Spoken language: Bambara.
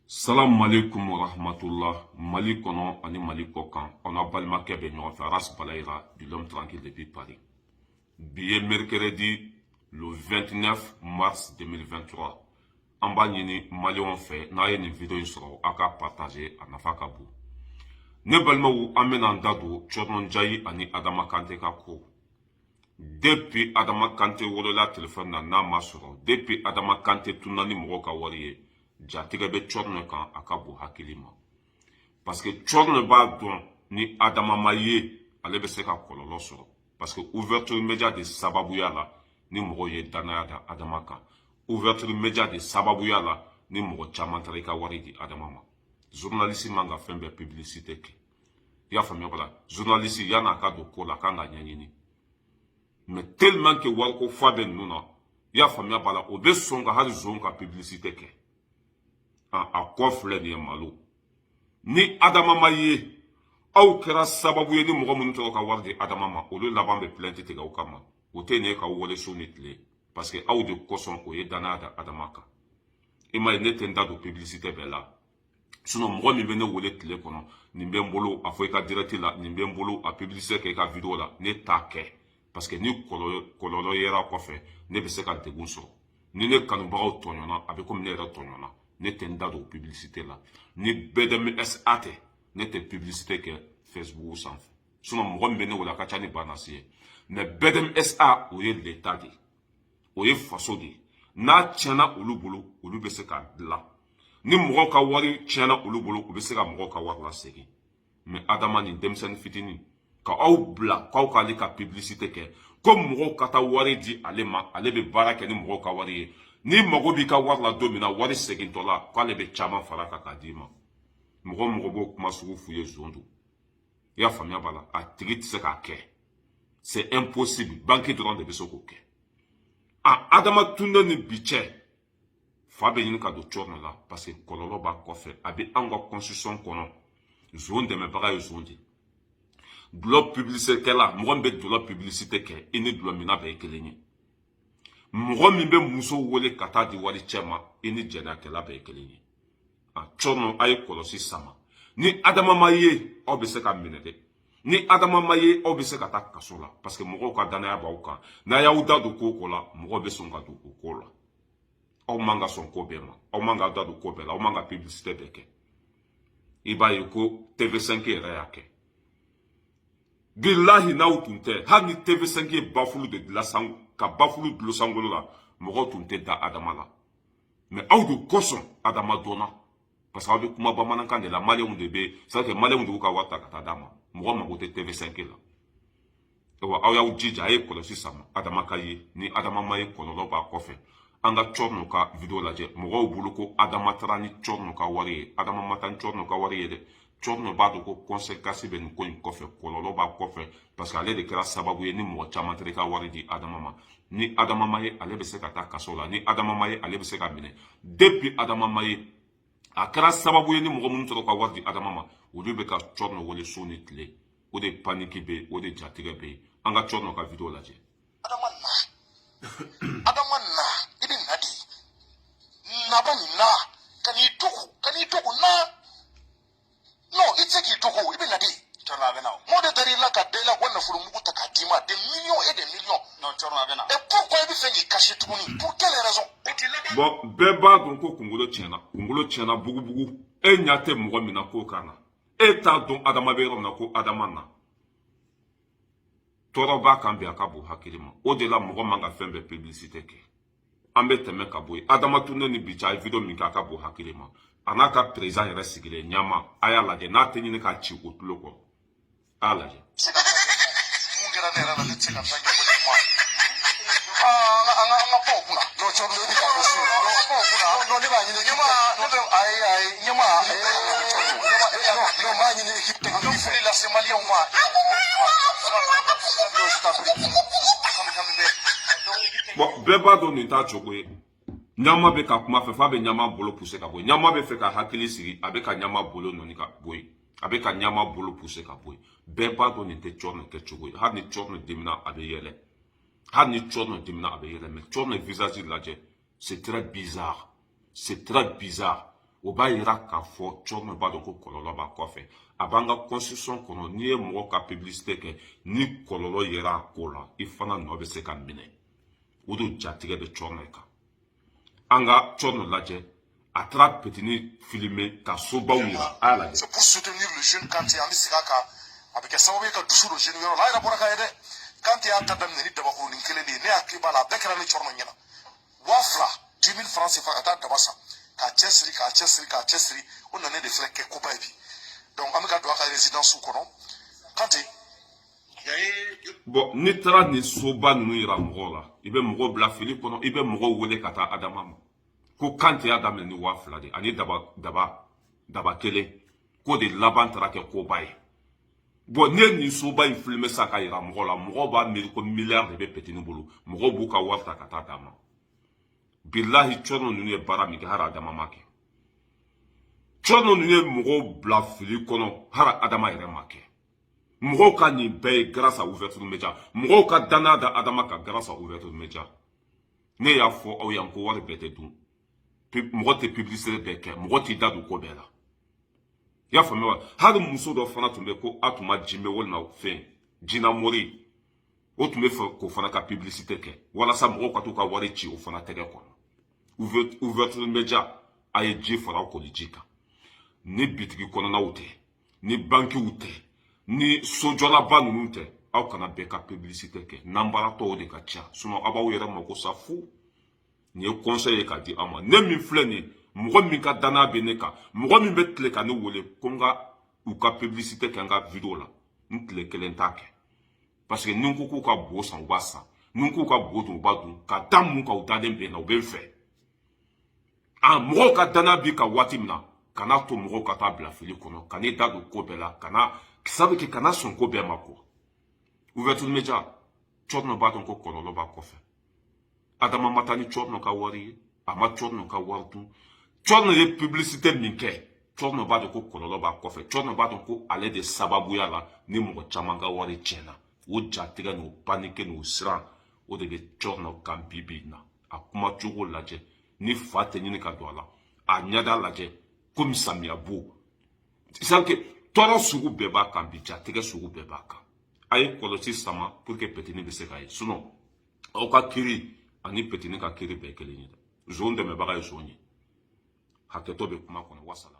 Salam alaikum wa rahmatullah. Mali kono ani Mali kokan. On a balma kebe nyon fait ras balaïra du l'homme tranquille depuis Paris. Billet mercredi le 29 mars 2023. En bas ni Mali on fait na une vidéo sur aka partager à nafaka bou. Ne balma ou amena ndado chornon jayi ani Adama Kante ka ko. Depuis Adama Kante wolola téléphone na masoro. Depuis Adama Kante tunani mwoka wariye. Jatiga be chorne kan akabu hakilima. Parce que chorne ba don ni Adama maye ale be se ka kololo soro. Parce que ouverture média de sababuya la ni moro ye danaya da Adama kan. Ouverture média de sababuya la ni moro chamantare ka wari di Adama ma. Journaliste manga fembe publicité ke. Ya famille voilà. Journaliste yana ka do ko la kanga nyanyini. Mais tellement que walko fabe nuna ya famille bala obe songa hali zonga publicité ke. A kofle ni malo ni Adama maye au kera sababu ye ni mɔgɔ minnu tɔgɔ ka wari di Adama ma olu laban bɛ plainte tigɛ o kama o tɛ ne ka wale so ni tile parce que aw de kosɔn o ye danaya da Adama kan i ma ye ne tɛ n da don publicité bɛɛ la sinon mɔgɔ min bɛ ne wele tile kɔnɔ nin bɛ n bolo a fɔ i ka direct la nin bɛ n bolo a publicité kɛ i ka vidéo la ne t'a kɛ parce que ni kɔlɔlɔ yera kɔfɛ ne bɛ se ka degun sɔrɔ ni ne kanubagaw tɔɲɔna a bɛ komi ne yɛrɛ tɔɲɔna ne tɛ n da don publicité la ni BDMSA tɛ ne tɛ publicité kɛ Facebook sanfɛ sinon mɔgɔ min bɛ ne wele a ka ca ni banasi ye mais BDMSA o ye l'état de o ye faso de n'a tiɲɛna olu bolo olu bɛ se k'a dilan ni mɔgɔw ka wari tiɲɛna olu bolo u bɛ se ka mɔgɔw ka wari lasegin mais Adama ni denmisɛnnin fitinin ka aw bila k'aw k'ale ka publicité kɛ ko mɔgɔw ka taa wari di ale ma ale bɛ baara kɛ ni mɔgɔw ka wari ye ni mago b'i ka wari la don min na wari segintɔ la k'ale bɛ caman fara kan k'a d'i ma mɔgɔ b'o kuma sugu f'u ye zon don i y'a faamuya b'a la a tigi tɛ se k'a kɛ c'est impossible banque dɔrɔn de bɛ se k'o kɛ Adama Tunde ni bi cɛ fa bɛ ɲini ka don cɔrɔn la parce que kɔlɔlɔ b'a kɔfɛ a bɛ anw ka constitution kɔnɔ zon dɛmɛbaga ye zon de dulɔ publicité kɛla mɔgɔ min bɛ dulɔ publicité kɛ i ni dulɔ minna bɛɛ ye kelen ye mɔgɔ min bɛ muso wele ka taa di wari cɛ ma i ni jɛnɛyakɛla bɛɛ ye kelen ye cɔrɔn a ye kɔlɔsi sama ni Adama ma ye aw bɛ se ka minɛ dɛ ni Adama ma ye aw bɛ se ka taa kaso la parce que mɔgɔw ka danaya b'aw kan n'a y'aw da don ko o ko la mɔgɔw bɛ sɔn ka don o ko la aw man ka sɔn ko bɛɛ ma aw man ka da don ko bɛɛ la aw man ka publicité bɛɛ kɛ i b'a ye ko TV5 yɛrɛ y'a kɛ bilahi n'aw tun tɛ hali ni TV5 ye bafulu de dilan ka bafulu dulon sankolo la mɔgɔw tun tɛ da Adama la mais aw de kosɔn Adama dɔnna parce que aw bɛ kuma bamanankan de la maliyɛnw de bɛ c'est à dire que maliyɛnw de y'u ka wari ta ka taa d'a ma mɔgɔ mago tɛ TV5 la wa aw y'aw jija a ye kɔlɔsi sama Adama ka ye ni Adama ma ye kɔlɔlɔ b'a kɔfɛ an ka cɔrɔn ka vidéo lajɛ mɔgɔw bolo ko Adama taara ni cɔrɔn ka wari ye Adama ma taa ni cɔrɔn ka wari ye dɛ cɔrɔn b'a dɔn ko conséquence bɛ nin ko in kɔfɛ kɔlɔlɔ b'a kɔfɛ parce que ale de kɛra sababu ye ni mɔgɔ caman tɛ ka wari di Adama ma ni Adama ma ye ale bɛ se ka taa kaso la ni Adama ma ye ale bɛ se ka minɛ depuis Adama ma ye a kɛra sababu ye ni mɔgɔ minnu tɔgɔ ka wari di Adama ma olu bɛ ka cɔrɔn wele so ni tile o de paniki bɛ yen o de jatigɛ bɛ yen an ka cɔrɔn ka vidéo lajɛ. Adama na i bɛ na de naba nin na ka n'i dogo na non i tɛ se k'i dogo i bɛ na de. Cɔrɔn a bɛ na o. Mɔgɔ de dar'i la ka da i la ko nafolo mugu ta k'a d'i ma des millions et des millions. Non cɔrɔn a bɛ na. Et pourquoi i bɛ fɛ k'i cacher tuguni pour quelle raison. Bon bɛɛ b'a dɔn ko kunkolo tiɲɛna bugubugu e ɲɛ tɛ mɔgɔ min na k'o kan na e t'a dɔn Adama bɛ yɔrɔ min na ko Adama na tɔɔrɔ b'a kan bi a ka bon hakili ma o de la mɔgɔ man ka fɛn bɛɛ publicité kɛ an bɛ tɛmɛ ka bɔ yen Adama Tunde ni bi cɛ a ye vidéo min kɛ a ka bon hakili ma a n'a ka président yɛrɛ sigilen ɲama a y'a lajɛ n'a tɛ ɲini k'a ci o tulo kɔrɔ a y'a lajɛ. Mun kɛra ne yɛrɛ la ne tɛ se ka fɛn ɲɛfɔ i ma an ka bɔ o kunna. Non cɔrɔn ne bɛ ka ko su bɔ o kunna non ne b'a ɲini ɲɛma ne bɛ ayi ɲɛma non b'a ɲini équipe technique fɛ. Foli lase maliyɛnw ma. Bon bɛɛ b'a dɔn nin t'a cogo ye ɲama bɛ ka kuma fɛ f'a bɛ ɲama bolo pousser ka bɔ yen ɲama bɛ fɛ ka hakili sigi a bɛ ka ɲama bolo nɔni ka bɔ yen a bɛ ka ɲama bolo pousser ka bɔ yen bɛɛ b'a dɔn nin tɛ cɔrɔn kɛ cogo ye hali ni cɔrɔn dimina a bɛ yɛlɛ hali ni cɔrɔn dimina a bɛ yɛlɛ mais cɔrɔn visage lajɛ c'est très bizarre o o b'a yira k'a fɔ cɔrɔnɔ b'a dɔn ko kɔlɔlɔ b'a kɔfɛ a b'an ka constitution kɔnɔ n'i ye mɔgɔ ka publicité kɛ ni kɔlɔlɔ yera a ko la i fana nɔ bɛ se ka minɛ o don jatigɛ bɛ cɔrɔnɔ kan an ka cɔrɔnɔ lajɛ a taara petini filmer ka sobaw yira a y'a lajɛ. C'est pour soutenir le jeune quand il y a Misika avec un sababu ka dusu do jeune yɔrɔ la a yɛrɛ bɔra ka ye dɛ quand il y a ta daminɛ ni dabakurunin kelen de ye ne hakili b'a la a bɛɛ kɛra ni cɔrɔnɔ ɲɛna 2000 10 000 francs CFA ka taa daba san k'a cɛsiri o nana de filɛ kɛ koba ye bi donc an bɛ ka don a ka résidence kɔnɔ Kanté bon n'i taara nin soba ninnu yira mɔgɔw la i bɛ mɔgɔw bila fili kɔnɔ i bɛ mɔgɔw wele ka taa Adama ma ko Kanté y'a daminɛ ni 2000 de ani daba kelen k'o de laban taara kɛ koba ye bon ne nin soba in filmé sa ka yira mɔgɔw la mɔgɔw b'a miiri ko miliyari de bɛ petini bolo mɔgɔw b'u ka wari ta ka taa d'a ma bilahi cɔrɔnɔ ninnu ye baara min kɛ hali Adama ma kɛ cɔrɔnɔ ninnu ye mɔgɔw bila fili kɔnɔ hali Adama yɛrɛ ma kɛ mɔgɔw ka nin bɛɛ ye grâce à ouverture média mɔgɔw ka danaya da Adama kan grâce à ouverture média ne y'a fɔ aw yan ko wari bɛɛ tɛ dun mɔgɔ tɛ publicité bɛɛ kɛ mɔgɔ t'i da don ko bɛɛ la i y'a faamuya wa hali muso dɔ fana tun bɛ ko a tun ma jinɛ walima fɛn jina mori o tun bɛ fɛ k'o fana ka publicité kɛ walasa mɔgɔw ka t'u ka wari ci o fana tɛgɛ kɔnɔ ouverture média a ye ji fara koli ji kan ni bitigi kɔnɔnaw tɛ ni bankiw tɛ ni sojɔlaba ninnu tɛ aw kana bɛɛ ka publicité kɛ nanbaratɔw de ka ca sinon aw b'aw yɛrɛ mako sa fu nin ye conseil ye k'a di aw ma ne min filɛ nin ye mɔgɔ min ka danaya bɛ ne kan mɔgɔ min bɛ tile ka ne wele ko n ka u ka publicité kɛ n ka vidéo la n tile kelen t'a kɛ parce que ni n ko k'u ka bo san u b'a san ni n k'u ka bo dun u b'a dun ka da mun kan u dalen bɛ n na u bɛ n fɛ mɔgɔw ka danaya b'i kan waati min na kana to mɔgɔw ka taa bila fili kɔnɔ ka n'i da don ko bɛɛ la kana sabu kɛ kana sɔn ko bɛɛ ma quoi ouverture média cɔrɔnɔ b'a dɔn ko kɔlɔlɔ b'a kɔfɛ Adama ma taa ni cɔrɔnɔ ka wari ye a ma cɔrɔnɔ ka wari dun cɔrɔnɔ ye publicité min kɛ cɔrɔnɔ b'a dɔn ko kɔlɔlɔ b'a kɔfɛ cɔrɔnɔ b'a dɔn ko ale de sababuya la ni mɔgɔ caman ka wari tiɲɛna o jatigɛ n'o panike n'o siran o de bɛ cɔrɔnɔ kan bi bi in na a kuma cogo lajɛ ni fa tɛ ɲini ka don a la a ɲɛda lajɛ komi samiya bo sanke tɔɔrɔ sugu bɛɛ b'a kan bi jatigɛ sugu bɛɛ b'a kan a ye kɔlɔsi sama pour que petini bɛ se ka ye sinon aw ka kiri ani petini ka kiri bɛɛ kelen ye dɛ zon dɛmɛbaga ye zon ye hakɛtɔ bɛ kuma kɔnɔ wasala